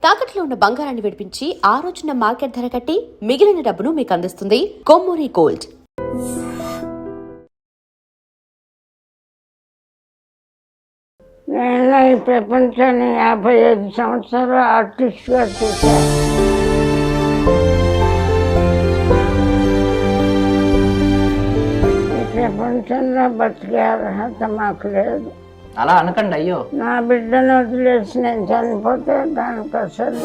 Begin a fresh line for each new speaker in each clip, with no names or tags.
తాకట్లో ఉన్న బంగారాన్ని విడిపించి ఆ రోజున మార్కెట్ ధర కట్టి మిగిలిన డబ్బును మీకు అందిస్తుంది కొమ్మూరి గోల్డ్.
నేను ఈ ప్రపంచాన్ని 55 సంవత్సరాలు ఆర్టిస్ట్గా చూశాను. ఈ ప్రపంచంలో బతికే అర్హత మాకు లేదు.
అలా అనకండి. అయ్యో,
నా బిడ్డను వదిలేసి నేను చనిపోతే దానికి అసలు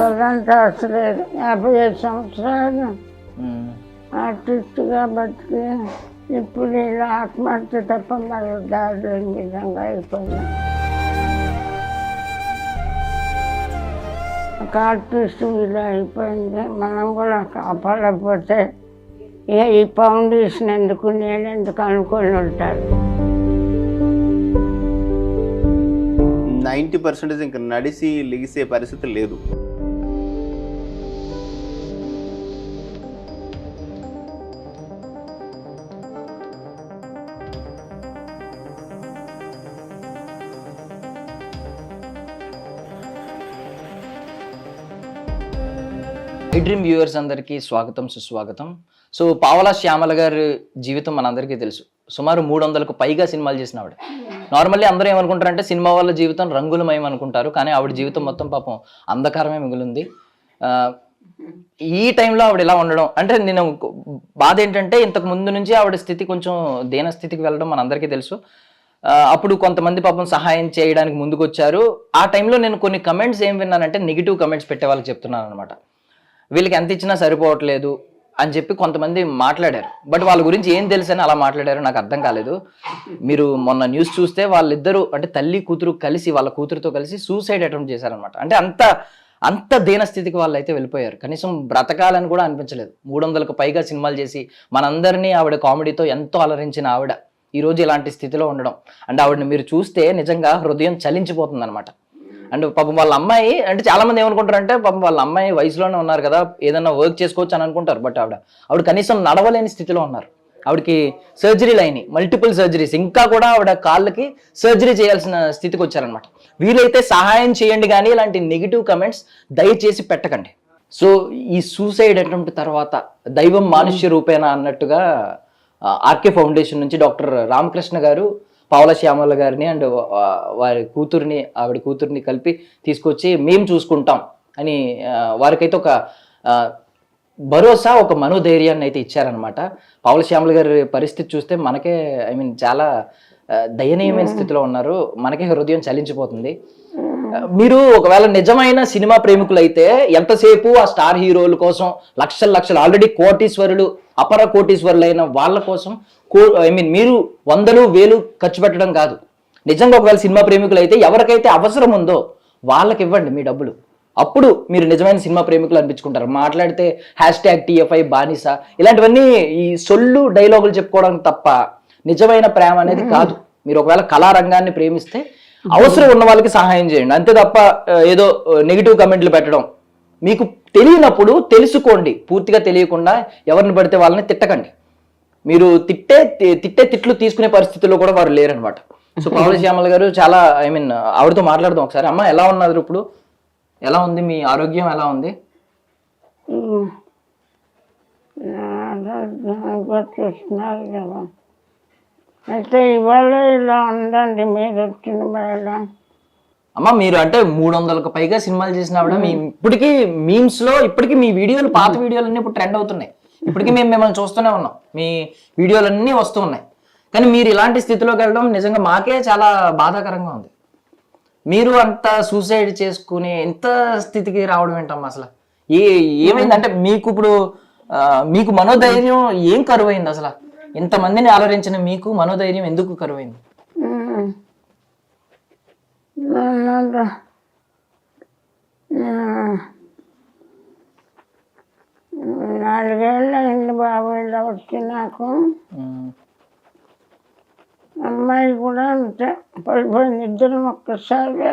అదంతా అసలేదు. 55 సంవత్సరాలు ఆర్టిస్ట్గా బతికి ఇప్పుడు ఇలా ఆత్మహత్య తప్ప మరి దారి లేని విధంగా అయిపోయింది. ఒక ఆర్టిస్ట్ ఇలా అయిపోయింది. మనం కూడా కాపాడకపోతే ఈ ఫౌండేషన్ ఎందుకు నేను ఎందుకు అనుకొని ఉంటారు.
90% ఇంకా నడిసి లిగిసే పరిస్థితి లేదు.
ఐ డ్రీమ్ వ్యూవర్స్ అందరికీ స్వాగతం, సుస్వాగతం. సో పావలా శ్యామల గారి జీవితం మనందరికీ తెలుసు. సుమారు 300కు పైగా సినిమాలు చేసిన ఆవిడ. నార్మల్లీ అందరూ ఏమనుకుంటారంటే సినిమా వాళ్ళ జీవితం రంగులమయం అనుకుంటారు, కానీ ఆవిడ జీవితం మొత్తం పాపం అంధకారమే మిగిలింది. ఈ టైంలో ఆవిడ ఇలా ఉండడం అంటే నేను బాధ ఏంటంటే ఇంతకు ముందు నుంచి ఆవిడ స్థితి కొంచెం దీన స్థితికి వెళ్ళడం మనందరికీ తెలుసు. అప్పుడు కొంతమంది పాపం సహాయం చేయడానికి ముందుకు వచ్చారు. ఆ టైంలో నేను కొన్ని కమెంట్స్ ఏం విన్నానంటే నెగిటివ్ కమెంట్స్ పెట్టే వాళ్ళకి చెప్తున్నాను అనమాట. వీళ్ళకి ఎంత ఇచ్చినా సరిపోవట్లేదు అని చెప్పి కొంతమంది మాట్లాడారు. బట్ వాళ్ళ గురించి ఏం తెలుసని అలా మాట్లాడారు నాకు అర్థం కాలేదు. మీరు మొన్న న్యూస్ చూస్తే వాళ్ళిద్దరూ అంటే తల్లి కూతురు కలిసి వాళ్ళ కూతురుతో కలిసి సూసైడ్ అటెంప్ట్ చేశారనమాట. అంటే అంత దీనస్థితికి వాళ్ళు అయితే వెళ్ళిపోయారు. కనీసం బ్రతకాలని కూడా అనిపించలేదు. 300కు పైగా సినిమాలు చేసి మనందరినీ ఆవిడ కామెడీతో ఎంతో అలరించిన ఆవిడ ఈరోజు ఇలాంటి స్థితిలో ఉండడం అంటే ఆవిడని మీరు చూస్తే నిజంగా హృదయం చలించిపోతుంది అనమాట. అండ్ పాపం వాళ్ళ అమ్మాయి అంటే చాలా మంది ఏమనుకుంటారంటే పాపం వాళ్ళ అమ్మాయి వయసులోనే ఉన్నారు కదా, ఏదన్నా వర్క్ చేసుకోవచ్చు అని అనుకుంటారు. బట్ ఆవిడ కనీసం నడవలేని స్థితిలో ఉన్నారు. ఆవిడకి సర్జరీలు అయినాయి, మల్టిపుల్ సర్జరీస్. ఇంకా కూడా ఆవిడ కాళ్ళకి సర్జరీ చేయాల్సిన స్థితికి వచ్చారనమాట. వీలైతే సహాయం చేయండి, కానీ ఇలాంటి నెగిటివ్ కమెంట్స్ దయచేసి పెట్టకండి. సో ఈ సూసైడ్ అటెంప్ట్ తర్వాత దైవం మానుష్య రూపేణ అన్నట్టుగా ఆర్కే ఫౌండేషన్ నుంచి డాక్టర్ రామకృష్ణ గారు పావలా శ్యామల గారిని అండ్ ఆవిడ కూతుర్ని కలిపి తీసుకొచ్చి మేము చూసుకుంటాం అని వారికైతే ఒక భరోసా, ఒక మనోధైర్యాన్ని అయితే ఇచ్చారనమాట. పావలా శ్యామల గారి పరిస్థితి చూస్తే మనకే చాలా దయనీయమైన స్థితిలో ఉన్నారు. మనకే హృదయం చలించిపోతుంది. మీరు ఒకవేళ నిజమైన సినిమా ప్రేమికులు అయితే ఎంతసేపు ఆ స్టార్ హీరోల కోసం లక్షలు ఆల్రెడీ కోటీశ్వరులు, అపర కోటీశ్వరులైన వాళ్ళ కోసం మీరు 100,000 ఖర్చు పెట్టడం కాదు. నిజంగా ఒకవేళ సినిమా ప్రేమికులు అయితే ఎవరికైతే అవసరం ఉందో వాళ్ళకి ఇవ్వండి మీ డబ్బులు. అప్పుడు మీరు నిజమైన సినిమా ప్రేమికులు అనిపించుకుంటారు. మాట్లాడితే #TFI బానిస ఇలాంటివన్నీ ఈ సొల్లు డైలాగులు చెప్పుకోవడానికి తప్ప నిజమైన ప్రేమ అనేది కాదు. మీరు ఒకవేళ కళారంగాన్ని ప్రేమిస్తే అవసరం ఉన్న వాళ్ళకి సహాయం చేయండి, అంతే తప్ప ఏదో నెగిటివ్ కమెంట్లు పెట్టడం. మీకు తెలియనప్పుడు తెలుసుకోండి. పూర్తిగా తెలియకుండా ఎవరిని పడితే వాళ్ళని తిట్టకండి. మీరు తిట్టే తిట్లు తీసుకునే పరిస్థితుల్లో కూడా వారు లేరనమాట. సో పావలా శ్యామల గారు చాలా ఆవిడతో మాట్లాడదాం ఒకసారి. అమ్మ, ఎలా ఉన్నారు ఇప్పుడు? ఎలా ఉంది మీ ఆరోగ్యం? ఎలా ఉంది?
అయితే ఇవాళ ఇలా ఉందండి మీరు వచ్చిన వేళ.
అమ్మ, మీరు అంటే 300కు పైగా సినిమాలు చేసిన ఆవిడ. ఇప్పటికీ మీమ్స్ లో ఇప్పటికీ మీ వీడియోలు, పాత వీడియోలన్నీ ఇప్పుడు ట్రెండ్ అవుతున్నాయి. ఇప్పటికీ మేము మిమ్మల్ని చూస్తూనే ఉన్నాం, మీ వీడియోలన్నీ వస్తూ ఉన్నాయి. కానీ మీరు ఇలాంటి స్థితిలోకి వెళ్ళడం నిజంగా మాకే చాలా బాధాకరంగా ఉంది. మీరు అంత సూసైడ్ చేసుకుని ఇంత స్థితికి రావడం ఏంటమ్మా అసలు? ఏమైందంటే మీకు ఇప్పుడు మీకు మనోధైర్యం ఏం కరువైంది అసలు? ఇంతమందిని ఆలోచించిన మీకు మనోధైర్యం ఎందుకు కరువైంది?
4 ఏళ్ళు అయింది బాబు ఇలా వచ్చి నాకు. అమ్మాయి కూడా అంతే పడిపోయింది. ఇద్దరం ఒక్కసారి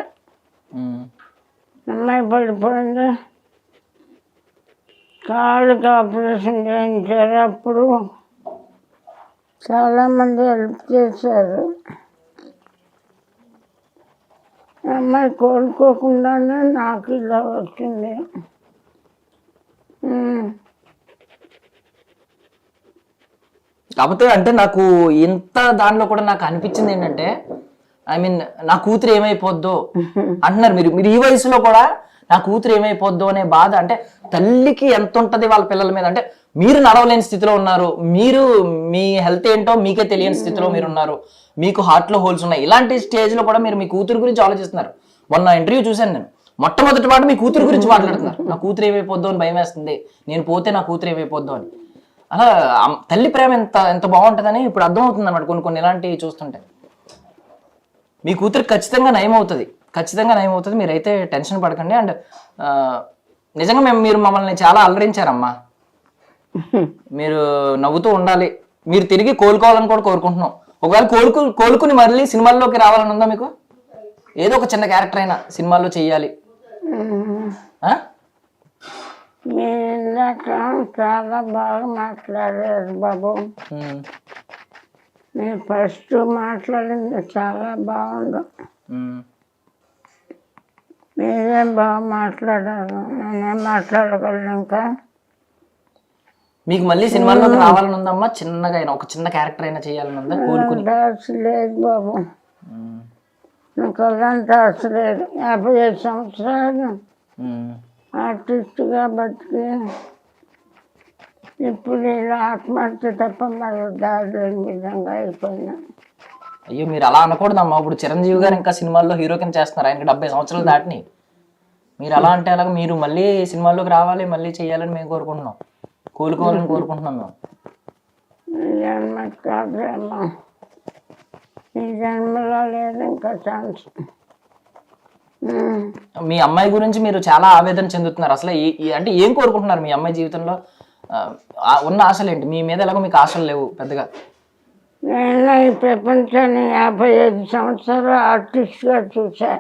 అమ్మాయి పడిపోయింది. కాళ్ళకి ఆపరేషన్ చేయించారు. అప్పుడు చాలామంది హెల్ప్ చేశారు. అమ్మాయి కోలుకోకుండానే నాకు ఇలా వచ్చింది.
కాకపోతే అంటే నాకు ఇంత దానిలో కూడా నాకు అనిపించింది ఏంటంటే, ఐ మీన్ నా కూతురు ఏమైపోద్దో అంటున్నారు మీరు. మీరు ఈ వయసులో కూడా నా కూతురు ఏమైపోద్దో అనే బాధ, అంటే తల్లికి ఎంత ఉంటది వాళ్ళ పిల్లల మీద. అంటే మీరు నడవలేని స్థితిలో ఉన్నారు, మీరు మీ హెల్త్ ఏంటో మీకే తెలియని స్థితిలో మీరు ఉన్నారు, మీకు హార్ట్ లో హోల్స్ ఉన్నాయి. ఇలాంటి స్టేజ్ లో కూడా మీరు మీ కూతురు గురించి ఆలోచిస్తున్నారు. మొన్న ఇంటర్వ్యూ చూశాను నేను, మొట్టమొదటి మాట మీ కూతురు గురించి మాట్లాడుతున్నారు. నా కూతురు ఏమైపోద్దో అని భయం వేస్తుంది, నేను పోతే నా కూతురు ఏమైపోద్దో అని. అలా తల్లి ప్రేమ ఎంత ఎంత బాగుంటుందని ఇప్పుడు అర్థమవుతుంది అన్నమాట కొన్ని కొన్ని ఇలాంటివి చూస్తుంటే. మీ కూతురు ఖచ్చితంగా నయం అవుతుంది, ఖచ్చితంగా నయం అవుతుంది, మీరైతే టెన్షన్ పడకండి. అండ్ నిజంగా మీరు మమ్మల్ని చాలా అలరించారమ్మా. మీరు నవ్వుతూ ఉండాలి, మీరు తిరిగి కోలుకోవాలని కూడా కోరుకుంటున్నాం. ఒకవేళ కోలుకుని మళ్ళీ సినిమాల్లోకి రావాలని ఉందా మీకు? ఏదో ఒక చిన్న క్యారెక్టర్ అయినా సినిమాల్లో చెయ్యాలి.
మీరు ఇందాక చాలా బాగా మాట్లాడారు బాబు. మీరు ఫస్ట్ మాట్లాడింది చాలా బాగుంది. మీరేం బాగా మాట్లాడారు, నేనేం మాట్లాడగలను ఇంకా.
మీకు మళ్ళీ సినిమాల్లోకి రావాలని ఉందమ్మా? చిన్నగా అయినా ఒక చిన్న క్యారెక్టర్ అయినా చేయాలని ఉందా కోలుకుని?
ఆశ లేదు బాబు, నాకు అలాంటి ఆశ లేదు. 55 సంవత్సరాలు ఆర్టిస్ట్గా బతికి ఇప్పుడు ఇలా ఆత్మహత్య తప్ప మరో దారి లేని విధంగా అయిపోయినా.
అయ్యో మీరు అలా అనకూడదమ్మా. ఇప్పుడు చిరంజీవి గారు ఇంకా సినిమాల్లో హీరో కింద చేస్తున్నారు, ఆయనకి 70 సంవత్సరాలు దాటిని. మీరు అలా అంటే అలాగ మీరు మళ్ళీ సినిమాల్లోకి రావాలి, మళ్ళీ చేయాలని మేము కోరుకుంటున్నాం, కోలుకోవాలని కోరుకుంటున్నాం మేము.
ఈ జన్మ కాదేమో, ఈ జన్మలో లేదు ఇంకా ఛాన్స్.
మీ అమ్మాయి గురించి మీరు చాలా ఆవేదన చెందుతున్నారు. అసలు అంటే ఏం కోరుకుంటున్నారు మీ అమ్మాయి జీవితంలో? ఉన్న ఆశలు ఏంటి? మీ మీద ఎలాగో మీకు ఆశలు లేవు పెద్దగా.
నేను ఈ ప్రపంచాన్ని 55 సంవత్సరాలు ఆర్టిస్ట్గా చూసా.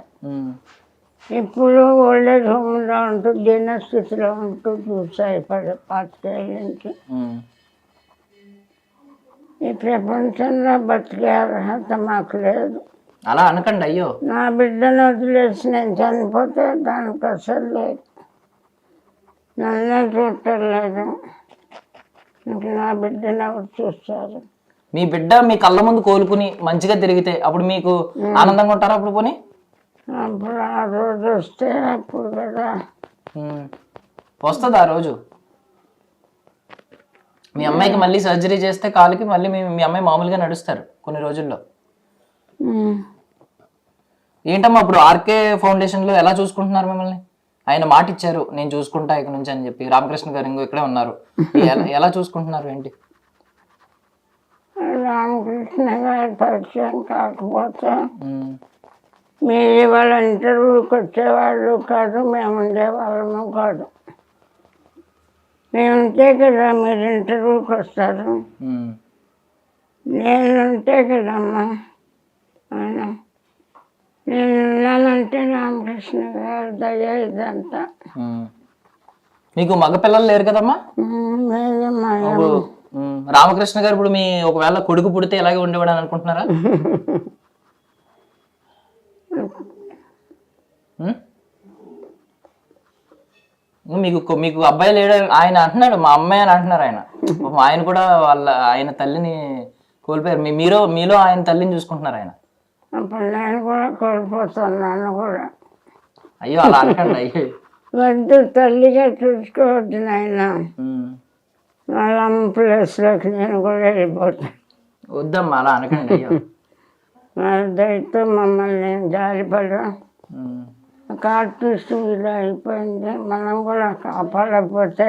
ఇప్పుడు ఓల్డేజ్ హోమ్లో ఉంటూ దీనస్థితిలో ఉంటూ చూసా 25 ఏళ్ళ నుంచి. ఈ ప్రపంచంలో బతికే అర్హత మాకు లేదు.
అలా అనకండి అయ్యో.
నా బిడ్డను వదిలేసి నేను చనిపోతే దానికి అసలు లేదు, నన్నే చూడలేదు. ఇంకా నా బిడ్డను ఎవరు చూస్తారు?
మీ బిడ్డ మీ కళ్ళ ముందు కోలుకుని మంచిగా తిరిగితే అప్పుడు మీకు ఆనందంగా ఉంటారా? అప్పుడు పోనీ
అప్పుడు ఆ రోజు వస్తే అప్పుడు కదా
వస్తుంది ఆ రోజు. మీ అమ్మాయికి మళ్ళీ సర్జరీ చేస్తే కాలుకి మళ్ళీ మీ అమ్మాయి మామూలుగా నడుస్తారు కొన్ని రోజుల్లో. ఏంటమ్మా ఇప్పుడు ఆర్కే ఫౌండేషన్లో ఎలా చూసుకుంటున్నారు మిమ్మల్ని? ఆయన మాట ఇచ్చారు నేను చూసుకుంటా ఇక్కడ నుంచి అని చెప్పి. రామకృష్ణ గారు ఇంకో ఇక్కడే ఉన్నారు, ఎలా చూసుకుంటున్నారు ఏంటి?
రామకృష్ణ గారి పరిచయం కాకపోతే మీరు వాళ్ళ ఇంటర్వ్యూకి వచ్చేవాళ్ళు కాదు, మేము ఉండేవాళ్ళము కాదు. మేము ఉంటే కదా మీరు ఇంటర్వ్యూకి వస్తారు, నేను ఉంటే కదమ్మా. నేను ఉన్నానంటే రామకృష్ణ గారు దయ ఇదంతా.
మీకు మగపిల్లలు లేరు కదమ్మా?
లేదమ్మా.
రామకృష్ణ గారు ఇప్పుడు మీ ఒకవేళ కొడుకు పుడితే ఎలాగే ఉండేవాడు అని అనుకుంటున్నారా? మీకు అబ్బాయి లేడు ఆయన అంటున్నాడు, మా అమ్మాయి అని అంటున్నారు ఆయన. ఆయన కూడా ఆయన తల్లిని కోల్పోయారు, మీలో ఆయన తల్లిని చూసుకుంటున్నారు ఆయన.
అప్పుడు నేను కూడా కోల్పోతున్నాను కూడా.
అయ్యో అలా అనకండి అయ్యో.
వద్దు, తల్లిగా చూసుకోవద్దు నాయన. వాళ్ళ అమ్మ ప్లేస్లోకి నేను కూడా వెళ్ళిపోతాను.
వద్దమ్మా అలా అనకండి అయ్యో.
వాళ్ళ దయతో మమ్మల్ని జాలిపడ ఒక ఆర్టిస్ట్ ఇలా అయిపోయింది, మనం కూడా కాపాడకపోతే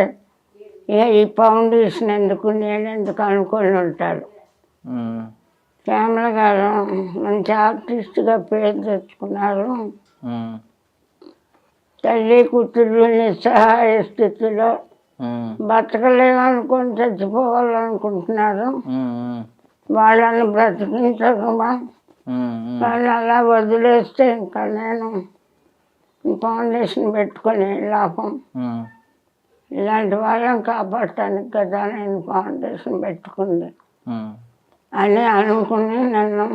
ఈ ఫౌండేషన్ ఎందుకు నేను ఎందుకు అనుకొని ఉంటాడు. శ్యామల గారు మంచి ఆర్టిస్ట్గా పేరు తెచ్చుకున్నారు. తల్లి కూతురు నిస్సహాయ స్థితిలో బతకలేమనుకొని చచ్చిపోవాలనుకుంటున్నారు. వాళ్ళని బ్రతికించకుండా వాళ్ళు అలా వదిలేస్తే ఇంకా నేను ఫౌండేషన్ పెట్టుకొని లాభం. ఇలాంటి వాళ్ళని కాపాడటానికి కదా నేను ఫౌండేషన్ పెట్టుకుంది అని అనుకుని నన్ను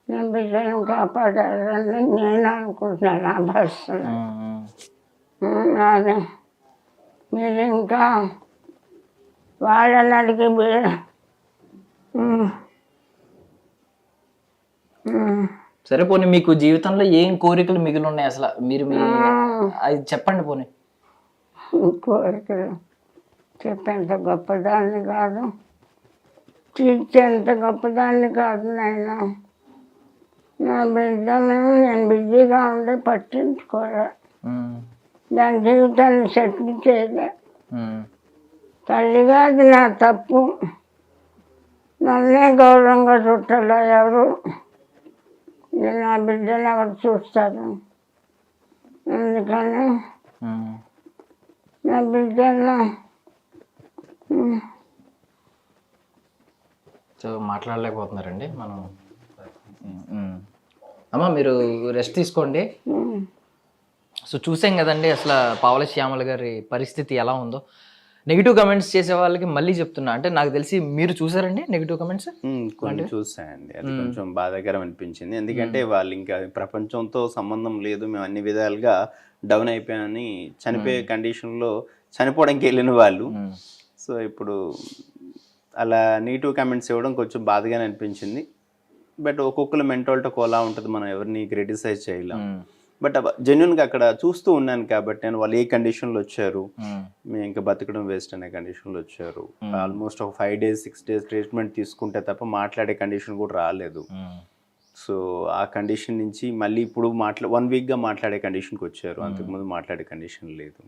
నేను బిడ్డను కాపాడాలని నేను అనుకుంటున్నాను నా భాషలో. అదే మీరు ఇంకా వాళ్ళని అడిగి
సరే పోనీ మీకు జీవితంలో ఏం కోరికలు మిగిలి ఉన్నాయి అసలు మీరు అది చెప్పండి పోనీ.
కోరికలు చెప్పేంత గొప్పదాన్ని కాదు, తీర్చేంత గొప్పదాన్ని కాదు నాయన. నా బిడ్డను నేను బిజీగా ఉండి పట్టించుకోలే, దాని జీవితాన్ని సెటిల్ చేయలే. తల్లిగా అది నా తప్పు, నన్నే గౌరవంగా చుట్టాల ఎవరు, నా బిడ్డను ఎవరు చూస్తారు. అందుకని నా బిడ్డను
సో మాట్లాడలేకపోతున్నారండి మనం. అమ్మ మీరు రెస్ట్ తీసుకోండి. సో చూసాం కదండి అసలు పావల శ్యామల గారి పరిస్థితి ఎలా ఉందో. నెగిటివ్ కమెంట్స్ చేసే వాళ్ళకి మళ్ళీ చెప్తున్నా, అంటే నాకు తెలిసి మీరు చూసారండి నెగిటివ్ కమెంట్స్?
కొన్ని చూసాయండి, అది కొంచెం బాధాకరం అనిపించింది. ఎందుకంటే వాళ్ళు ఇంకా ప్రపంచంతో సంబంధం లేదు, మేము అన్ని విధాలుగా డౌన్ అయిపోయామని చనిపోయే కండిషన్లో చనిపోవడానికి వెళ్ళిన వాళ్ళు. సో ఇప్పుడు అలా నెగిటివ్ కామెంట్స్ ఇవ్వడం కొంచెం బాధగానే అనిపించింది. బట్ ఒక్కొక్కరు మెంటాలిటీ ఒకలా ఉంటుంది, మనం ఎవరిని క్రిటిసైజ్ చేయలేం. బట్ జెన్యున్గా అక్కడ చూస్తూ ఉన్నాను కాబట్టి నేను వాళ్ళు ఏ కండిషన్లో వచ్చారు, మేము ఇంకా బతకడం వేస్ట్ అనే కండిషన్లో వచ్చారు. ఆల్మోస్ట్ ఒక 5 days 6 days ట్రీట్మెంట్ తీసుకుంటే తప్ప మాట్లాడే కండిషన్ కూడా రాలేదు. సో ఆ కండిషన్ నుంచి మళ్ళీ ఇప్పుడు 1 weekగా మాట్లాడే కండిషన్కి వచ్చారు, అంతకుముందు మాట్లాడే కండిషన్ లేదు.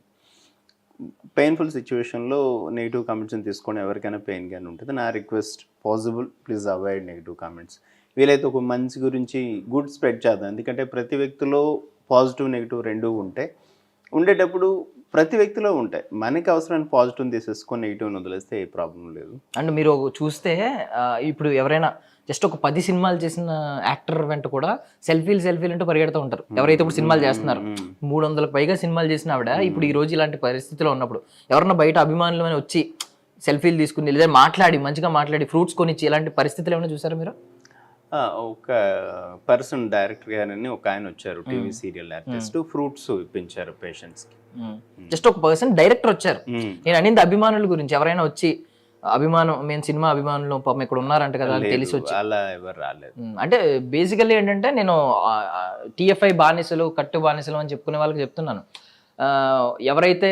పెయిన్ఫుల్ సిచ్యువేషన్లో నెగిటివ్ కామెంట్స్ని తీసుకొని ఎవరికైనా పెయిన్గానే ఉంటుంది. నా request possible please avoid negative comments. వీలైతే ఒక మంచి గురించి గుడ్ స్ప్రెడ్ చేద్దాం, ఎందుకంటే ప్రతి వ్యక్తిలో పాజిటివ్ నెగిటివ్ రెండూ ఉంటాయి. ఉండేటప్పుడు ప్రతి వ్యక్తిలో ఉంటాయి, మనకి అవసరమైన పాజిటివ్ తీసేసుకొని నెగిటివ్ని వదిలేస్తే ఏ ప్రాబ్లం లేదు.
అండ్ మీరు చూస్తే ఇప్పుడు ఎవరైనా జస్ట్ ఒక 10 సినిమాలు చేసిన యాక్టర్ వెంట కూడా సెల్ఫీలు అంటూ పరిగెడుతూ ఉంటారు. ఎవరైతే ఇప్పుడు సినిమాలు చేస్తున్నారు, 300కు పైగా సినిమాలు చేసిన ఆవిడ ఇప్పుడు ఈ రోజు ఇలాంటి పరిస్థితిలో ఉన్నప్పుడు ఎవరన్నా బయట అభిమానులు అని వచ్చి సెల్ఫీలు తీసుకుని లేదా మాట్లాడి మంచిగా మాట్లాడి ఫ్రూట్స్ కొనిచ్చి ఇలాంటి పరిస్థితులు ఏమైనా చూసారా మీరు?
ఒక పర్సన్ డైరెక్టర్ గారని ఒక ఆయన వచ్చారు, టీవీ సీరియల్ ఆర్టిస్ట్, ఫ్రూట్స్ ఇప్పించారు పేషెంట్స్కి.
జస్ట్ ఒక పర్సన్ డైరెక్టర్ వచ్చారు. నేను అనింది అభిమానుల గురించి, ఎవరైనా వచ్చి అభిమానం మేము సినిమా అభిమానులు పాపం ఇక్కడ ఉన్నారంట కదా అని తెలిసి వచ్చి
అలా ఎవరు రాలేదు.
అంటే బేసికల్లీ ఏంటంటే నేను టీఎఫ్ఐ బానిసలు కట్టు బానిసలు అని చెప్పుకునే వాళ్ళకి చెప్తున్నాను, ఎవరైతే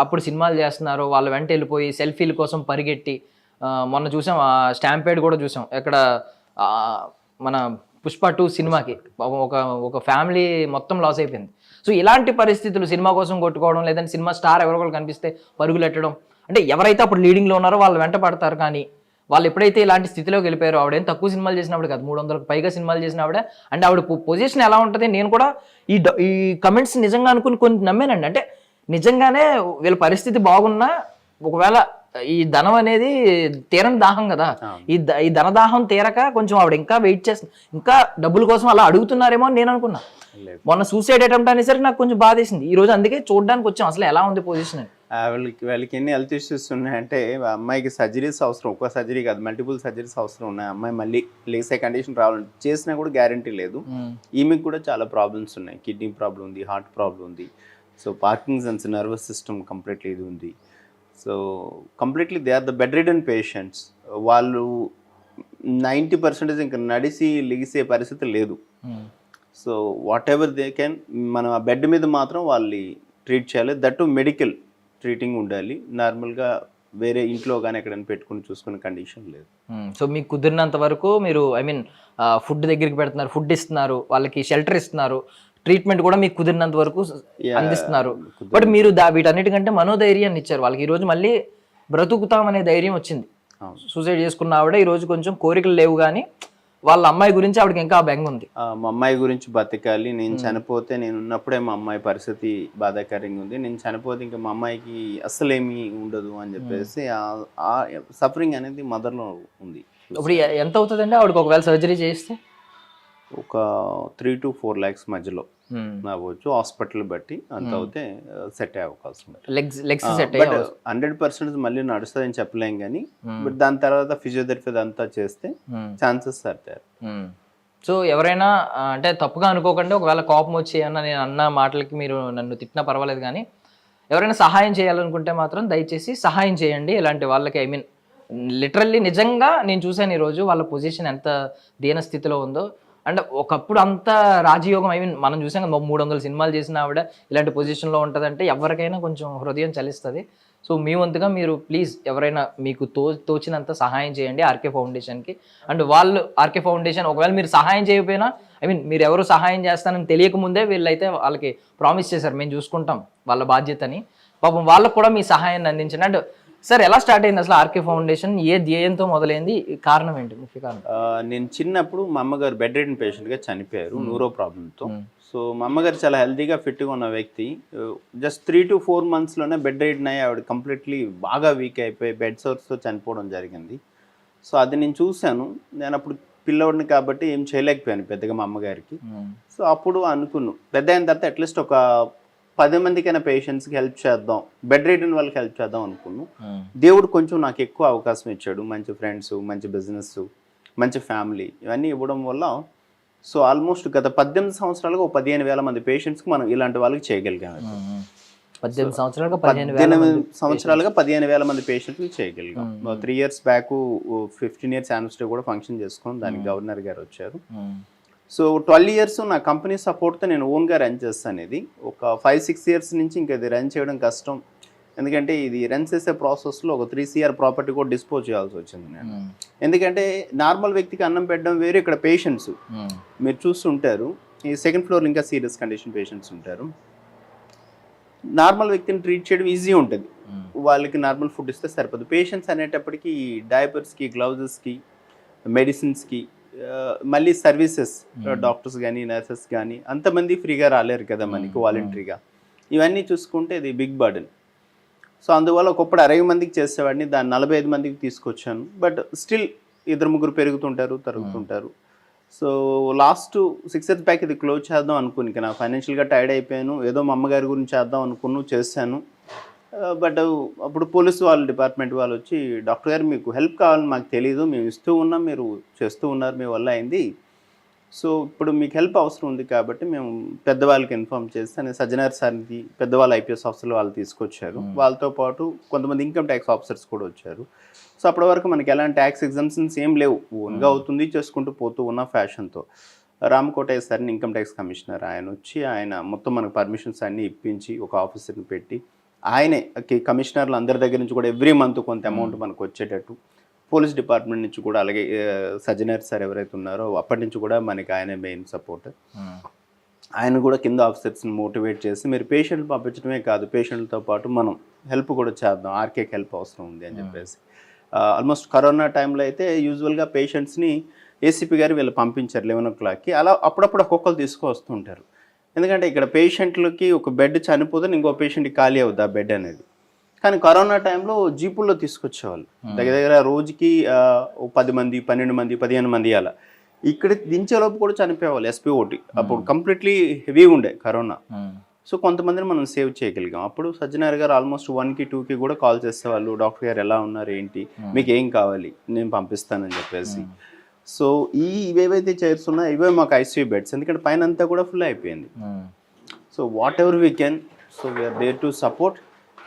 అప్పుడు సినిమాలు చేస్తున్నారో వాళ్ళ వెంట వెళ్ళిపోయి సెల్ఫీల కోసం పరిగెట్టి మొన్న చూసాం స్టాంపేడ్ కూడా చూసాం, ఎక్కడ మన పుష్ప 2 సినిమాకి ఒక ఫ్యామిలీ మొత్తం లాస్ అయిపోయింది. సో ఇలాంటి పరిస్థితులు సినిమా కోసం కొట్టుకోవడం, లేదంటే సినిమా స్టార్ ఎవరికొకరు కనిపిస్తే పరుగులు ఎట్టడం, అంటే ఎవరైతే అప్పుడు లీడింగ్లో ఉన్నారో వాళ్ళు వెంట పడతారు. కానీ వాళ్ళు ఎప్పుడైతే ఇలాంటి స్థితిలోకి వెళ్ళిపోయారో, ఆవిడేం తక్కువ సినిమాలు చేసినప్పుడు కాదు, 300కు పైగా సినిమాలు చేసిన ఆవిడ. అంటే ఆవిడ పొజిషన్ ఎలా ఉంటుంది, నేను కూడా ఈ కమెంట్స్ నిజంగా అనుకుని కొన్ని నమ్మానండి. అంటే నిజంగానే వీళ్ళ పరిస్థితి బాగున్నా ఒకవేళ ఈ ధనం అనేది తీరని దాహం కదా, ఈ ధనదాహం తీరక కొంచెం ఆవిడ ఇంకా వెయిట్ చేస్తుంది, ఇంకా డబ్బుల కోసం అలా అడుగుతున్నారేమో అని నేను అనుకున్నా. మొన్న సూసైడ్ అటెంప్ట్ అనేసరికి నాకు కొంచెం బాధేసింది. ఈ రోజు అందుకే చూడడానికి వచ్చాం అసలు ఎలా ఉంది పొజిషన్ అని.
వాళ్ళకి ఎన్ని హెల్త్ ఇష్యూస్ ఉన్నాయంటే, అమ్మాయికి సర్జరీస్ అవసరం, ఒక్క సర్జరీ కాదు మల్టిపుల్ సర్జరీస్ అవసరం ఉన్నాయి. అమ్మాయి మళ్ళీ లేసే కండిషన్ రావాలంటే చేసినా కూడా గ్యారంటీ లేదు. ఈమెకి కూడా చాలా ప్రాబ్లమ్స్ ఉన్నాయి, కిడ్నీ ప్రాబ్లం ఉంది, హార్ట్ ప్రాబ్లం ఉంది, so Parkinson's, nervous system completely ఇది ఉంది. So completely they are the bed ridden patients. వాళ్ళు 90% ఇంకా నడిసి లెగిసే పరిస్థితి లేదు. So whatever they can, మనం ఆ బెడ్ మీద మాత్రం వాళ్ళని ట్రీట్ చేయాలి. దట్ మెడికల్ ట్రీటింగ్ ఉండాలి. నార్మల్గా వేరే ఇంట్లో కానీ ఎక్కడైనా పెట్టుకుని చూసుకునే కండిషన్ లేదు.
సో మీకు కుదిరినంత వరకు మీరు ఫుడ్ దగ్గరికి పెడుతున్నారు, ఫుడ్ ఇస్తున్నారు, వాళ్ళకి షెల్టర్ ఇస్తున్నారు, ట్రీట్మెంట్ కూడా మీకు కుదిరినంత వరకు అందిస్తున్నారు. బట్ మీరు వీటన్నిటికంటే మనోధైర్యాన్ని ఇచ్చారు వాళ్ళకి. ఈ రోజు మళ్ళీ బ్రతుకుతామనే ధైర్యం వచ్చింది. సూసైడ్ చేసుకున్న ఆవిడ ఈ రోజు కొంచెం కోరికలు లేవు, కానీ వాళ్ళ అమ్మాయి గురించి ఆవిడకి ఇంకా బెంగ ఉంది. మా
అమ్మాయి గురించి బతకాలి, నేను చనిపోతే నేను ఉన్నప్పుడే మా అమ్మాయి పరిస్థితి బాధాకరంగా ఉంది, నేను చనిపోతే ఇంకా మా అమ్మాయికి అస్సలేమీ ఉండదు అని చెప్పేసి ఆ సఫరింగ్ అనేది మదర్లో ఉంది.
ఇప్పుడు ఎంత అవుతుందండి ఆవిడకి ఒకవేళ సర్జరీ చేస్తే?
ఒక 3 to 4 lakhs మధ్యలో అవ్వచ్చు, హాస్పిటల్ బట్టి అంత అవుతే సెట్ అయ్యే అవకాశం ఉంది.
లెగ్స్ సెట్
బట్ 100% మళ్ళీ నడుస్తుందని చెప్పలేం కానీ, బట్ దాని తర్వాత ఫిజియోథెరపీ అంతా చేస్తే ఛాన్సెస్ సర్తారు.
సో ఎవరైనా అంటే తప్పుగా అనుకోకండి, ఒకవేళ కోపం వచ్చి అన్న నేను అన్న మాటలకి మీరు నన్ను తిట్టినా పర్వాలేదు, కానీ ఎవరైనా సహాయం చేయాలనుకుంటే మాత్రం దయచేసి సహాయం చేయండి ఇలాంటి వాళ్ళకి. ఐ మీన్ లిటరల్లీ నిజంగా నేను చూశాను ఈరోజు వాళ్ళ పొజిషన్ ఎంత దీన స్థితిలో ఉందో. అండ్ ఒకప్పుడు అంత రాజయోగం, ఐ మీన్ మనం చూసాం కదా 300 సినిమాలు చేసిన ఆవిడ ఇలాంటి పొజిషన్లో ఉంటుందంటే ఎవరికైనా కొంచెం హృదయం చలిస్తుంది. సో మీ వంతుగా మీరు ప్లీజ్ ఎవరైనా మీకు తోచినంత సహాయం చేయండి ఆర్కే ఫౌండేషన్కి. అండ్ వాళ్ళు ఆర్కే ఫౌండేషన్ ఒకవేళ మీరు సహాయం చేయకపోయినా, ఐ మీన్ మీరు ఎవరు సహాయం చేస్తానని తెలియకముందే వీళ్ళైతే వాళ్ళకి ప్రామిస్ చేశారు మేము చూసుకుంటాం వాళ్ళ బాధ్యతని. పాపం వాళ్ళకు కూడా మీ సహాయాన్ని అందించండి. అండ్ సార్ ఎలా స్టార్ట్ అయింది అసలు ఆర్కే ఫౌండేషన్, ఏ ధ్యేయంతో మొదలైంది, కారణం ఏంటి, ముఖ్య కారణం?
నేను చిన్నప్పుడు మా అమ్మగారు బెడ్ రిడెన్ పేషెంట్గా చనిపోయారు న్యూరో ప్రాబ్లంతో. సో మా అమ్మగారు చాలా హెల్తీగా ఫిట్గా ఉన్న వ్యక్తి. జస్ట్ 3 to 4 monthsలోనే బెడ్ రిడెన్ అయ్యి ఆవిడ కంప్లీట్లీ బాగా వీక్ అయిపోయి బెడ్ సోర్స్తో చనిపోవడం జరిగింది. సో అది నేను చూశాను. నేను అప్పుడు పిల్లవాడిని కాబట్టి ఏం చేయలేకపోయాను పెద్దగా మా అమ్మగారికి. సో అప్పుడు అనుకున్నాను పెద్ద అయిన తర్వాత అట్లీస్ట్ ఒక 10 మందికైనా పేషెంట్స్కి హెల్ప్ చేద్దాం, బెడ్ రిడెన్ వాళ్ళకి హెల్ప్ చేద్దాం అనుకున్నాను. దేవుడు కొంచెం నాకు ఎక్కువ అవకాశం ఇచ్చాడు, మంచి ఫ్రెండ్స్, మంచి బిజినెస్, మంచి ఫ్యామిలీ ఇవన్నీ ఇవ్వడం వల్ల సో ఆల్మోస్ట్ గత 18 సంవత్సరాలుగా 15,000 మంది పేషెంట్స్కి మనం ఇలాంటి వాళ్ళకి చేయగలిగాము.
18 సంవత్సరాలుగా
15,000 మంది పేషెంట్కి చేయగలిగాం. 3 years బ్యాక్ 15 years యానివర్సరీ కూడా ఫంక్షన్ చేసుకుని దానికి గవర్నర్ గారు వచ్చారు. సో 12 years నా కంపెనీ సపోర్ట్తో నేను ఓన్గా రన్ చేస్తాను. ఇది ఒక 5-6 years నుంచి ఇంకా ఇది రన్ చేయడం కష్టం, ఎందుకంటే ఇది రన్ చేసే ప్రాసెస్లో ఒక 3 CR ప్రాపర్టీ కూడా డిస్పోజ్ చేయాల్సి వచ్చింది నేను. ఎందుకంటే నార్మల్ వ్యక్తికి అన్నం పెట్టడం వేరు, ఇక్కడ పేషెంట్స్ మీరు చూస్తుంటారు ఈ 2nd floor ఇంకా సీరియస్ కండిషన్ పేషెంట్స్ ఉంటారు. నార్మల్ వ్యక్తిని ట్రీట్ చేయడం ఈజీ ఉంటుంది, వాళ్ళకి నార్మల్ ఫుడ్ ఇస్తే సరిపోదు. పేషెంట్స్ అనేటప్పటికీ డైపర్స్కి, గ్లౌజెస్కి, మెడిసిన్స్కి, మళ్ళీ సర్వీసెస్, డాక్టర్స్ కానీ నర్సెస్ కానీ అంతమంది ఫ్రీగా రాలేరు కదా మనకి వాలంటరీగా. ఇవన్నీ చూసుకుంటే ఇది బిగ్ బర్డెన్. సో అందువల్ల ఒకప్పుడు 60 మందికి చేసేవాడిని, దాన్ని 45 మందికి తీసుకొచ్చాను. బట్ స్టిల్ 2-3 పెరుగుతుంటారు, తరుగుతుంటారు. సో లాస్ట్ 6 years బ్యాక్ ఇది క్లోజ్ చేద్దాం అనుకుని, నా ఫైనాన్షియల్గా టైర్డ్ అయిపోయాను, ఏదో మా అమ్మగారి గురించి చేద్దాం అనుకున్నాను, చేశాను. బట్ అప్పుడు పోలీసు వాళ్ళ డిపార్ట్మెంట్ వాళ్ళు వచ్చి, డాక్టర్ గారు మీకు హెల్ప్ కావాలని మాకు తెలీదు, మేము ఇస్తూ ఉన్నాం, మీరు చేస్తూ ఉన్నారు, మీ వల్ల అయింది, సో ఇప్పుడు మీకు హెల్ప్ అవసరం ఉంది కాబట్టి మేము పెద్దవాళ్ళకి ఇన్ఫార్మ్ చేస్తే సజ్జనార్ సార్కి పెద్దవాళ్ళు IPS ఆఫీసర్లు వాళ్ళు తీసుకొచ్చారు. వాళ్ళతో పాటు కొంతమంది ఇన్కమ్ ట్యాక్స్ ఆఫీసర్స్ కూడా వచ్చారు. సో అప్పటి వరకు మనకి ఎలాంటి ట్యాక్స్ ఎగ్జామ్షన్స్ ఏం లేవు, ఓన్గా అవుతుంది, చేసుకుంటూ పోతూ ఉన్న ఫ్యాషన్తో. రామకోటయ్య సార్ని ఇన్కమ్ ట్యాక్స్ కమిషనర్ ఆయన వచ్చి, ఆయన మొత్తం మనకు పర్మిషన్స్ అన్నీ ఇప్పించి ఒక ఆఫీసర్ని పెట్టి, ఆయనే కమిషనర్లు అందరి దగ్గర నుంచి కూడా ఎవ్రీ మంత్ కొంత అమౌంట్ మనకు వచ్చేటట్టు, పోలీస్ డిపార్ట్మెంట్ నుంచి కూడా, అలాగే సజ్జనార్ సార్ ఎవరైతే ఉన్నారో అప్పటి నుంచి కూడా మనకి ఆయన మెయిన్ సపోర్ట్. ఆయన కూడా కింద ఆఫీసర్స్ని మోటివేట్ చేసి, మీరు పేషెంట్లు పంపించడమే కాదు, పేషెంట్లతో పాటు మనం హెల్ప్ కూడా చేద్దాం, ఆర్కేకి హెల్ప్ అవసరం ఉంది అని చెప్పేసి. ఆల్మోస్ట్ కరోనా టైంలో అయితే యూజువల్గా పేషెంట్స్ని ACP గారు వీళ్ళు పంపించారు 11 o'clockకి. అలా అప్పుడప్పుడు ఒక్కొక్కరు తీసుకొస్తుంటారు, ఎందుకంటే ఇక్కడ పేషెంట్లకి ఒక బెడ్ చనిపోతే ఇంకో పేషెంట్కి ఖాళీ అవుద్ది ఆ బెడ్ అనేది. కానీ కరోనా టైంలో జీపుల్లో తీసుకొచ్చేవాళ్ళు, దగ్గర రోజుకి 10 మంది, 12 మంది, 15 మంది అలా. ఇక్కడ దించేలోపు కూడా చనిపోయేవాళ్ళు SPOT. అప్పుడు కంప్లీట్లీ హెవీ ఉండే కరోనా. సో కొంతమందిని మనం సేవ్ చేయగలిగాం. అప్పుడు సజ్జనార్ గారు ఆల్మోస్ట్ 1కి 2కి కూడా కాల్ చేసేవాళ్ళు, డాక్టర్ గారు ఎలా ఉన్నారు, ఏంటి, మీకు ఏం కావాలి, నేను పంపిస్తానని చెప్పేసి. సో ఇవేవైతే చైర్స్ ఉన్నాయో ఇవే మాకు ICU బెడ్స్, ఎందుకంటే పైన అంతా కూడా ఫుల్ అయిపోయింది. So whatever we can, so we are there to support.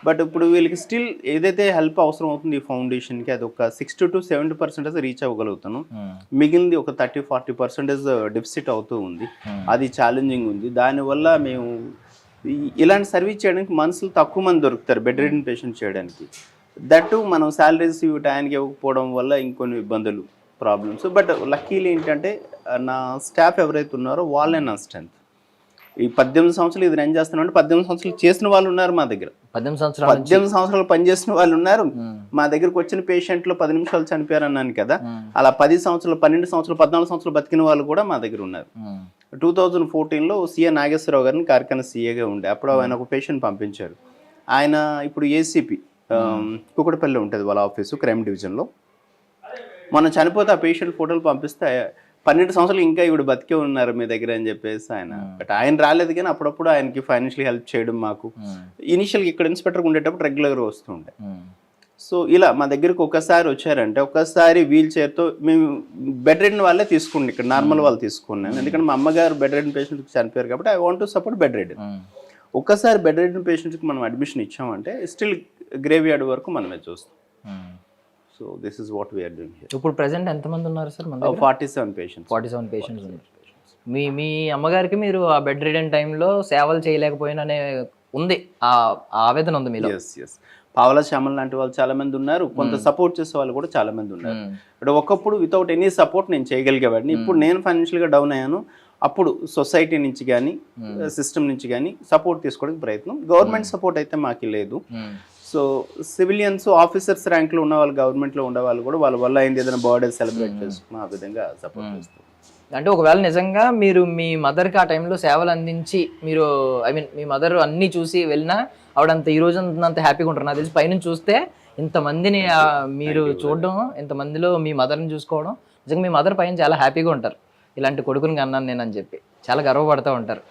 But ఇప్పుడు వీళ్ళకి స్టిల్ ఏదైతే హెల్ప్ అవసరం అవుతుంది ఈ ఫౌండేషన్కి, అది ఒక 60 to 70% రీచ్ అవ్వగలుగుతాను. మిగిలింది ఒక 30-40% డెఫిసిట్ అవుతూ ఉంది, అది ఛాలెంజింగ్ ఉంది. దానివల్ల మేము ఇలాంటి సర్వీస్ చేయడానికి మనుషులు తక్కువ మంది దొరుకుతారు బెడ్ రిడెన్ పేషెంట్ చేయడానికి. దట్టు మనం శాలరీస్ టైంకి ఇవ్వకపోవడం వల్ల ఇంకొన్ని ఇబ్బందులు, ప్రాబ్లమ్స్. బట్ లక్కీలీ ఏంటంటే నా స్టాఫ్ ఎవరైతే ఉన్నారో వాళ్ళే నా స్ట్రెంత్. ఈ 18 సంవత్సరాలు ఇది రన్ చేస్తున్నాం అంటే 18 సంవత్సరాలు చేసిన వాళ్ళు ఉన్నారు మా దగ్గర,
18
సంవత్సరాలు పనిచేసిన వాళ్ళు ఉన్నారు మా దగ్గరకు. వచ్చిన పేషెంట్లు 10 నిమిషాలు చనిపోయారు అన్నాను కదా, అలా 10 సంవత్సరాలు, 12 సంవత్సరాలు, 14 సంవత్సరాలు బతికిన వాళ్ళు కూడా మా దగ్గర ఉన్నారు. 2014లో CA నాగేశ్వరరావు గారిని కార్ఖానా CAగా ఉండే, అప్పుడు ఆయన ఒక పేషెంట్ పంపించారు. ఆయన ఇప్పుడు ACP కుకటపల్లి ఉంటుంది వాళ్ళ ఆఫీసు, క్రైమ్ డివిజన్లో. మనం చనిపోతే ఆ పేషెంట్ ఫోటోలు పంపిస్తే 12 సంవత్సరాలు ఇంకా ఇవిడ బతికే ఉన్నారు మీ దగ్గర అని చెప్పేసి ఆయన. బట్ ఆయన రాలేదు, కానీ అప్పుడప్పుడు ఆయనకి ఫైనాన్షియల్ హెల్ప్ చేయడం మాకు. ఇనిషియల్గా ఇక్కడ ఇన్స్పెక్టర్గా ఉండేటప్పుడు రెగ్యులర్గా వస్తూ ఉంటాయి. సో ఇలా మా దగ్గరికి ఒకసారి వచ్చారంటే ఒక్కసారి వీల్ చైర్తో మేము బెడ్ రెడెన్ వాళ్ళే తీసుకున్నాం, ఇక్కడ నార్మల్ వాళ్ళు తీసుకున్నాను. ఎందుకంటే మా అమ్మగారు బెడ్ రెడెన్ పేషెంట్కి చనిపోయారు కాబట్టి I want to support bedridden. ఒక్కసారి బెడ్ రెడెన్ పేషెంట్కి మనం అడ్మిషన్ ఇచ్చామంటే స్టిల్ గ్రేవ్ యార్డ్ వరకు మనమే చూస్తాం. So this is what we are doing here.
ఇప్పుడు ప్రెసెంట్ ఎంతమంది ఉన్నారు సార్?
47 పేషెంట్స్.
47 పేషెంట్స్ ఉన్నారు. మీ అమ్మగారికి మీరు ఆ బెడ్ రిడెన్ టైంలో సేవలు చేయలేకపోయిననే ఉంది, ఆ ఆవేదన ఉంది మీలో.
ఎస్ పావలా శ్యామల్ లాంటి వాళ్ళు చాలా మంది ఉన్నారు, కొంత సపోర్ట్ చేసే వాళ్ళు కూడా చాలా మంది ఉన్నారు. బట్ ఒకప్పుడు వితౌట్ ఎనీ సపోర్ట్ నేను చేయగలిగేవాడిని. ఇప్పుడు నేను ఫైనాన్షియల్గా డౌన్ అయ్యాను, అప్పుడు సొసైటీ నుంచి కానీ సిస్టమ్ నుంచి కానీ సపోర్ట్ తీసుకోవడానికి ప్రయత్నం. గవర్నమెంట్ సపోర్ట్ అయితే మాకు లేదు. సో సివిలియన్స్ ఆఫీసర్స్ ర్యాంక్లో ఉన్న వాళ్ళు, గవర్నమెంట్లో ఉండే వాళ్ళు కూడా వాళ్ళ వల్ల అయింది ఏదైనా బర్త్డే సెలబ్రేట్ చేసుకుని ఆ విధంగా సపోర్ట్ చేస్తారు.
అంటే ఒకవేళ నిజంగా మీరు మీ మదర్కి ఆ టైంలో సేవలు అందించి మీరు మీ మదర్ అన్నీ చూసి వెళ్ళినా ఆవిడంత ఈ రోజు అంత హ్యాపీగా ఉంటారు. నాకు తెలిసి పైనుంచి చూస్తే ఇంతమందిని మీరు చూడడం, ఇంతమందిలో మీ మదర్ని చూసుకోవడం, నిజంగా మీ మదర్ పైన చాలా హ్యాపీగా ఉంటారు. ఇలాంటి కొడుకుని అన్నాను నేను అని చెప్పి చాలా గర్వపడుతూ ఉంటారు.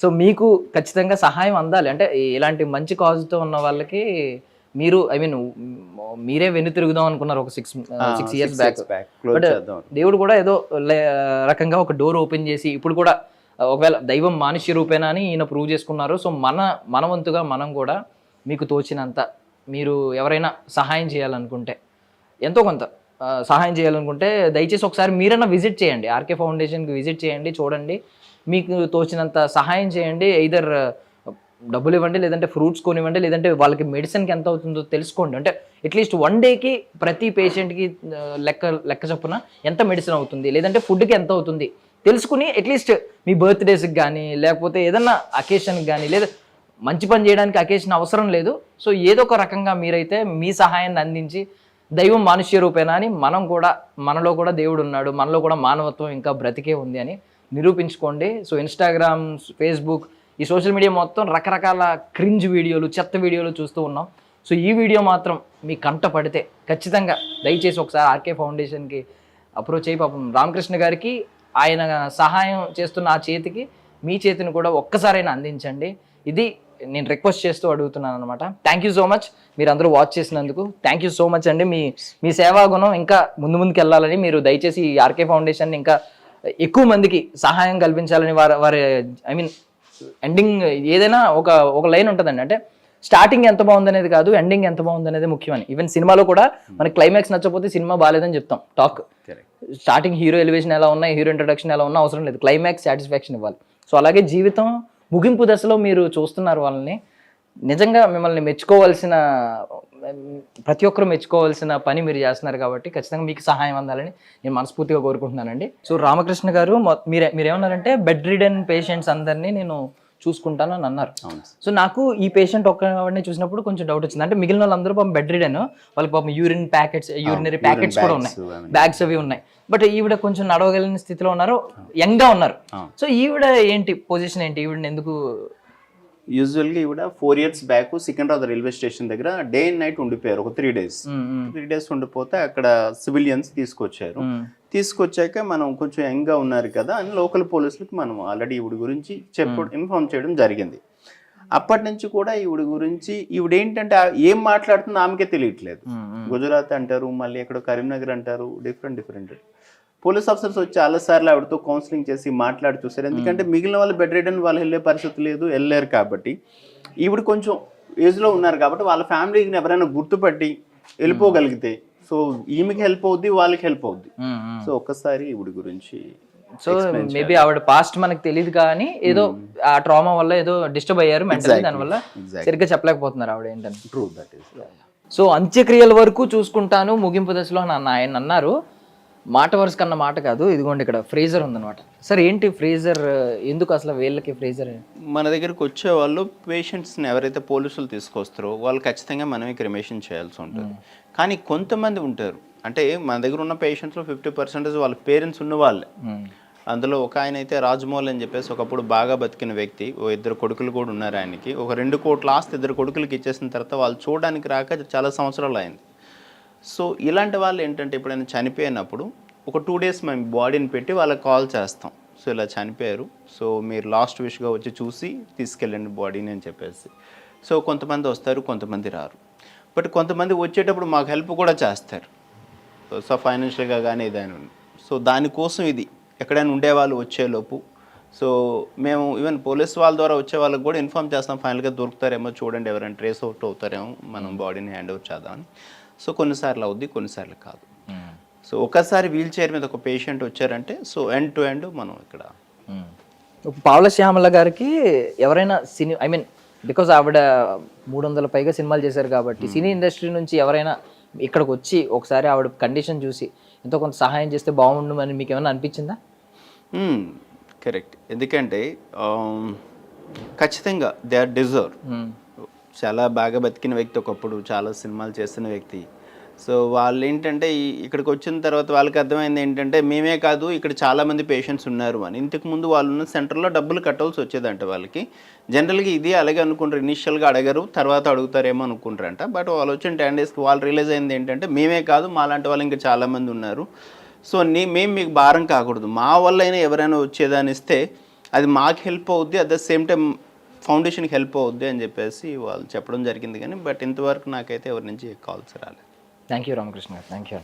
సో మీకు ఖచ్చితంగా సహాయం అందాలి అంటే ఇలాంటి మంచి కాజ్తో ఉన్న వాళ్ళకి మీరు మీరే వెన్ను తిరుగుదాం అనుకున్నారు ఒక 6 ఇయర్స్ బ్యాక్. బట్ దేవుడు కూడా ఏదో రకంగా ఒక డోర్ ఓపెన్ చేసి ఇప్పుడు కూడా ఒకవేళ దైవం మానుష్య రూపేనా అని ఈయన ప్రూవ్ చేసుకున్నారు. సో మన వంతుగా మనం కూడా మీకు తోచినంత మీరు ఎవరైనా సహాయం చేయాలనుకుంటే, ఎంతో కొంత సహాయం చేయాలనుకుంటే దయచేసి ఒకసారి మీరైనా విజిట్ చేయండి, ఆర్కే ఫౌండేషన్కి విజిట్ చేయండి, చూడండి, మీకు తోచినంత సహాయం చేయండి. ఎయిదర్ డబ్బులు ఇవ్వండి, లేదంటే ఫ్రూట్స్ కొనివ్వండి, లేదంటే వాళ్ళకి మెడిసిన్కి ఎంత అవుతుందో తెలుసుకోండి. అంటే అట్లీస్ట్ 1 డేకి ప్రతి పేషెంట్కి లెక్క చొప్పున ఎంత మెడిసిన్ అవుతుంది, లేదంటే ఫుడ్కి ఎంత అవుతుంది తెలుసుకుని అట్లీస్ట్ మీ బర్త్డేస్కి కానీ లేకపోతే ఏదన్నా అకేషన్కి కానీ, లేదా మంచి పని చేయడానికి అకేషన్ అవసరం లేదు. సో ఏదో ఒక రకంగా మీరైతే మీ సహాయాన్ని అందించి దైవం మానుష్య రూపేనా అని మనలో కూడా దేవుడు ఉన్నాడు, మనలో కూడా మానవత్వం ఇంకా బ్రతికే ఉంది అని నిరూపించుకోండి. సో ఇన్స్టాగ్రామ్, ఫేస్బుక్, ఈ సోషల్ మీడియా మొత్తం రకరకాల క్రింజ్ వీడియోలు, చెత్త వీడియోలు చూస్తూ ఉన్నాం. సో ఈ వీడియో మాత్రం మీ కంట పడితే ఖచ్చితంగా దయచేసి ఒకసారి ఆర్కే ఫౌండేషన్కి అప్రోచ్ అయ్యి పాపం రామకృష్ణ గారికి ఆయన సహాయం చేస్తున్న ఆ చేతికి మీ చేతిని కూడా ఒక్కసారైనా అందించండి. ఇది నేను రిక్వెస్ట్ చేస్తూ అడుగుతున్నాను అనమాట. థ్యాంక్ యూ సో మచ్ మీరు అందరూ వాచ్ చేసినందుకు. థ్యాంక్ యూ సో మచ్ అండి. మీ సేవా గుణం ఇంకా ముందుకు వెళ్ళాలని మీరు దయచేసి ఈ ఆర్కే ఫౌండేషన్ ఇంకా ఎక్కువ మందికి సహాయం కల్పించాలని వారి ఎండింగ్ ఏదైనా ఒక లైన్ ఉంటుందండి. అంటే స్టార్టింగ్ ఎంత బాగుంది అనేది కాదు, ఎండింగ్ ఎంత బాగుంది అనేది ముఖ్యమని. ఈవెన్ సినిమాలో కూడా మనకి క్లైమాక్స్ నచ్చకపోతే సినిమా బాగాలేదని చెప్తాం. టాక్ స్టార్టింగ్ హీరో ఎలివేషన్ ఎలా ఉన్నా, హీరో ఇంట్రడక్షన్ ఎలా ఉన్నా అవసరం లేదు, క్లైమాక్స్ సాటిస్ఫాక్షన్ ఇవ్వాలి. సో అలాగే జీవితం ముగింపు దశలో మీరు చూస్తున్నారు వాళ్ళని. నిజంగా మిమ్మల్ని మెచ్చుకోవాల్సిన, ప్రతి ఒక్కరు మెచ్చుకోవాల్సిన పని మీరు చేస్తున్నారు కాబట్టి ఖచ్చితంగా మీకు సహాయం అందాలని నేను మనస్ఫూర్తిగా కోరుకుంటున్నానండి. సో రామకృష్ణ గారు మీరేమన్నారంటే బెడ్ రిడెన్ పేషెంట్స్ అందరినీ నేను చూసుకుంటాను అని అన్నారు. సో నాకు ఈ పేషెంట్ ఒక్కడిని చూసినప్పుడు కొంచెం డౌట్ వచ్చింది. అంటే మిగిలిన వాళ్ళందరూ పాపం బెడ్ రిడెన్, వాళ్ళకి పాపం యూరినరీ ప్యాకెట్స్ కూడా ఉన్నాయి, బ్యాగ్స్ అవి ఉన్నాయి. బట్ ఈవిడ కొంచెం నడవగలిగిన స్థితిలో ఉన్నారు, యంగ్ గా ఉన్నారు. సో ఈవిడ ఏంటి పొజిషన్ ఏంటి, ఈవిడని ఎందుకు?
యూజువల్గా ఈవిడ 4 years back Secunderabad railway station దగ్గర డే అండ్ నైట్ ఉండిపోయారు ఒక 3 days. 3 days ఉండిపోతే అక్కడ సివిలియన్స్ తీసుకొచ్చారు. తీసుకొచ్చాక మనం కొంచెం యంగ్గా ఉన్నారు కదా అని లోకల్ పోలీసులకు మనం ఆల్రెడీ ఈవిడ గురించి ఇన్ఫార్మ్ చేయడం జరిగింది. అప్పటి నుంచి కూడా ఈవిడ గురించి ఈవిడ ఏంటంటే ఏం మాట్లాడుతుందో ఆమెకే తెలియట్లేదు. గుజరాత్ అంటారు, మళ్ళీ ఎక్కడో కరీంనగర్ అంటారు, డిఫరెంట్ పోలీస్ ఆఫీసర్స్ వచ్చి చాలాసార్లు ఆవిడతో కౌన్సిలింగ్ చేసి మాట్లాడి చూసారు. ఎందుకంటే మిగిలిన వాళ్ళు బెడ్ రిడెన్ వాళ్ళు వెళ్ళే పరిస్థితి లేదు, వెళ్ళలేరు. కాబట్టి ఈవిడ కొంచెం ఏజ్లో ఉన్నారు కాబట్టి వాళ్ళ ఫ్యామిలీని ఎవరైనా గుర్తుపట్టి వెళ్ళిపోగలిగితే సో ఈమెకి హెల్ప్ అవుద్ది, వాళ్ళకి హెల్ప్ అవుద్ది. సో ఒక్కసారి ఈవిడ గురించి
సో మేబీ ఆవిడ పాస్ట్ మనకు తెలియదు కానీ ఏదో ఆ ట్రామా వల్ల ఏదో డిస్టర్బ్ అయ్యారు మెంటల్లీ, దానివల్ల సరిగ్గా చెప్పలేకపోతున్నారు ఆవిడ ఏంటని.
True, that is.
సో అంత్యక్రియల వరకు చూసుకుంటాను ముగింపు దశలో ఆయన అన్నారు. మాట వరుస కన్నా మాట కాదు. ఇదిగోండి ఇక్కడ ఫ్రీజర్ ఉందన్నమాట. సార్ ఏంటి ఫ్రీజర్, ఎందుకు అసలు వీళ్ళకి ఫ్రీజర్?
మన దగ్గరకు వచ్చే వాళ్ళు పేషెంట్స్ని ఎవరైతే పోలీసులు తీసుకొస్తారో వాళ్ళు ఖచ్చితంగా మనమే క్రిమేషన్ చేయాల్సి ఉంటుంది. కానీ కొంతమంది ఉంటారు, అంటే మన దగ్గర ఉన్న పేషెంట్స్లో 50% వాళ్ళ పేరెంట్స్ ఉన్న వాళ్ళే. అందులో ఒక ఆయన అయితే రాజమౌళి అని చెప్పేసి ఒకప్పుడు బాగా బతికిన వ్యక్తి, 2 కొడుకులు కూడా ఉన్నారు ఆయనకి. ఒక 2 కోట్ల ఆస్తి 2 కొడుకులకి ఇచ్చేసిన తర్వాత వాళ్ళు చూడడానికి రాక చాలా సంవత్సరాలు అయింది. సో ఇలాంటి వాళ్ళు ఏంటంటే ఎప్పుడైనా చనిపోయినప్పుడు ఒక 2 days మేము బాడీని పెట్టి వాళ్ళకి కాల్ చేస్తాం. సో ఇలా చనిపోయారు, సో మీరు లాస్ట్ విష్గా వచ్చి చూసి తీసుకెళ్ళండి బాడీని అని చెప్పేసి. సో కొంతమంది వస్తారు, కొంతమంది రారు. బట్ కొంతమంది వచ్చేటప్పుడు మాకు హెల్ప్ కూడా చేస్తారు, సో ఫైనాన్షియల్గా కానీ ఏదైనా. సో దానికోసం ఇది ఎక్కడైనా ఉండేవాళ్ళు వచ్చేలోపు, సో మేము ఈవెన్ పోలీస్ వాళ్ళ ద్వారా వచ్చే వాళ్ళకి కూడా ఇన్ఫామ్ చేస్తాం, ఫైనల్గా దొరుకుతారేమో చూడండి, ఎవరైనా ట్రేస్ అవుట్ అవుతారేమో, మనం బాడీని హ్యాండ్ ఓవర్ చేద్దామని. సో కొన్నిసార్లు అవుద్ది, కొన్నిసార్లు కాదు. సో ఒకసారి వీల్ చైర్ మీద ఒక పేషెంట్ వచ్చారంటే సో ఎండ్ టు ఎండ్ మనం ఇక్కడ.
ఇప్పుడు పావలా శ్యామల గారికి ఎవరైనా సినీ, ఐ మీన్ బికాజ్ ఆవిడ 300 పైగా సినిమాలు చేశారు కాబట్టి సినీ ఇండస్ట్రీ నుంచి ఎవరైనా ఇక్కడికి వచ్చి ఒకసారి ఆవిడ కండిషన్ చూసి ఎంతో కొంత సహాయం చేస్తే బాగుండు అని మీకు ఏమైనా అనిపించిందా?
కరెక్ట్, ఎందుకంటే ఖచ్చితంగా దే ఆర్ డిజర్వ్. చాలా బాగా బతికిన వ్యక్తి, ఒకప్పుడు చాలా సినిమాలు చేస్తున్న వ్యక్తి. సో వాళ్ళు ఏంటంటే ఇక్కడికి వచ్చిన తర్వాత వాళ్ళకి అర్థమైంది ఏంటంటే మేమే కాదు ఇక్కడ చాలామంది పేషెంట్స్ ఉన్నారు అని. ఇంతకుముందు వాళ్ళు ఉన్న సెంటర్లో డబ్బులు కట్టాల్సి వచ్చేదంట వాళ్ళకి. జనరల్గా ఇది అలాగే అనుకుంటారు, ఇనిషియల్గా అడగరు, తర్వాత అడుగుతారేమో అనుకుంటారంట. బట్ వాళ్ళు వచ్చిన 10 డేస్కి వాళ్ళు రియలైజ్ అయింది ఏంటంటే మేమే కాదు మాలాంటి వాళ్ళు ఇంకా చాలామంది ఉన్నారు. సో మేము మీకు భారం కాకూడదు, మా వల్ల అయినా ఎవరైనా వచ్చేదాన్ని ఇస్తే అది మాకు హెల్ప్ అవుద్ది, అట్ ద సేమ్ టైం ఫౌండేషన్కి హెల్ప్ అవుద్ది అని చెప్పేసి వాళ్ళు చెప్పడం జరిగింది. కానీ బట్ ఇంతవరకు నాకైతే ఎవరి నుంచి కాల్స్ రాలేదు.
థ్యాంక్ యూ రామకృష్ణ గారు, థ్యాంక్ యూ.